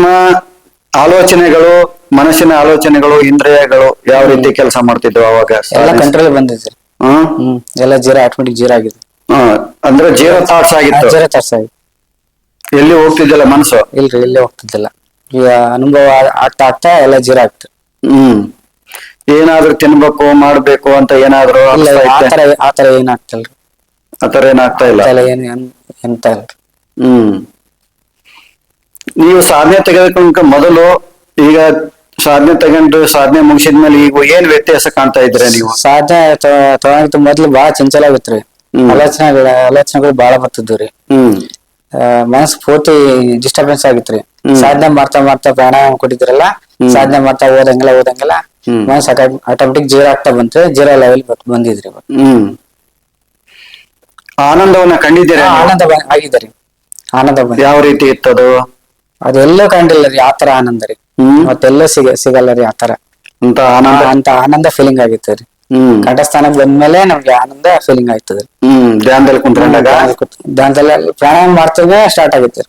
ಮನಸ್ಸಿನ ಆಲೋಚನೆಗಳು ಮನಸ್ಸಿನ ಆಲೋಚನೆಗಳು ಇಂದ್ರಿಯಗಳು ಯಾವ ರೀತಿ ಕೆಲಸ ಮಾಡ್ತಿದ್ವು ಅವಾಗ? ಎಲ್ಲ ಕಂಟ್ರೋಲ್ ಬಂದಿದ್ರಿ. ಹ್ಮ್ ಎಲ್ಲ ಜೀರೋ, ಆಟೋಮೆಟಿಕ್ ಜೀರೋ ಆಗಿದೆ. ಅಂದ್ರೆ ಜೀರೋ ಥಾಟ್ಸ್ ಆಗಿತ್ತು. ಜೀರೋ ಥಾಟ್ಸ್ ಆಗಿ ಎಲ್ಲಿ ಹೋಗ್ತಿದ್ದಿಲ್ಲ ಮನಸ್ಸು? ಇಲ್ರಿ, ಎಲ್ಲೇ ಹೋಗ್ತಿದ್ದಿಲ್ಲ. ಈಗ ಅನುಭವ ಆಗ್ತಾ ಆಗ್ತಾ ಎಲ್ಲ ಜೀರೋ ಆಗ್ತದೆ. ಏನಾದ್ರು ತಿನ್ಬೇಕು ಮಾಡ್ಬೇಕು ಅಂತ ಏನಾದ್ರು ಇಲ್ಲ, ಆತರ ಏನಾಗ್ತಲ್ರಿ. ಆತರ ಏನಾಗ್ತಾ ಇಲ್ಲ. ಎಂತ ಇಲ್ರಿ. ನೀವು ಸಾಧನೆ ತೆಗೆದುಕೊಂಡ ಮೊದಲು ಈಗ ಸಾಧನೆ ತಗೊಂಡು ಸಾಧನೆ ಮುಗಿಸಿದ್ಮೇಲೆ ಈಗ ಏನ್ ವ್ಯತ್ಯಾಸ ಕಾಣ್ತಾ ಇದ್ರೆ ನೀವು? ಸಾಧನೆ ತಗೊಂಡ ಮೊದ್ಲು ಬಾಳ ಚಂಚಲ ಆಗಿತ್ರಿ. ಆಲೋಚನೆಗಳು ಬಾಳ ಬರ್ತಿದ್ವಿ. ಮನಸ್ಸು ಪೂರ್ತಿ ಡಿಸ್ಟರ್ಬೆನ್ಸ್ ಆಗಿತ್ರಿ. ಸಾಧನೆ ಮಾಡ್ತಾ ಮಾಡ್ತಾ ಪ್ರಾಣಾಯಾಮ ಕೊಟ್ಟಿದ್ರಲ್ಲ, ಸಾಧನೆ ಮಾಡ್ತಾ ಹೋದಂಗೆಲ್ಲ ಮನಸ್ಸು ಆಟೋಮೆಟಿಕ್ ಜೀರೋ ಆಗ್ತಾ ಬಂತ್ರಿ. ಜೀರೋ ಲೆವೆಲ್ ಬಂದಿದ್ರಿ. ಆನಂದವನ್ನ ಕಂಡಿದ್ದೀರಾ? ಆನಂದ ಆಗಿದ್ರಿ. ಆನಂದ ಯಾವ ರೀತಿ ಇತ್ತದು? ಅದೆಲ್ಲೋ ಕಂಡಿಲ್ಲ ರೀ ಆತರ ಆನಂದ ರೀ. ಮತ್ತೆಲ್ಲೋ ಸಿಗಲ್ಲ ರೀ ಆತರ. ಅಂತ ಆನಂದ ಫೀಲಿಂಗ್ ಆಗಿತ್ತು ರೀ. ಕಂಠಸ್ಥಾನಕ್ಕೆ ಬಂದ್ಮೇಲೆ ನಮ್ಗೆ ಆನಂದ ಫೀಲಿಂಗ್ ಆಯ್ತದ್ರಿ. ಧ್ಯಾನದಲ್ಲಿ ಕುಂತ್ಕೊಂಡಾಗ? ಧ್ಯಾನದಲ್ಲಿ ಪ್ರಾಣಾಯಾಮ ಮಾಡ್ತಾಗ ಸ್ಟಾರ್ಟ್ ಆಗಿತ್ತು.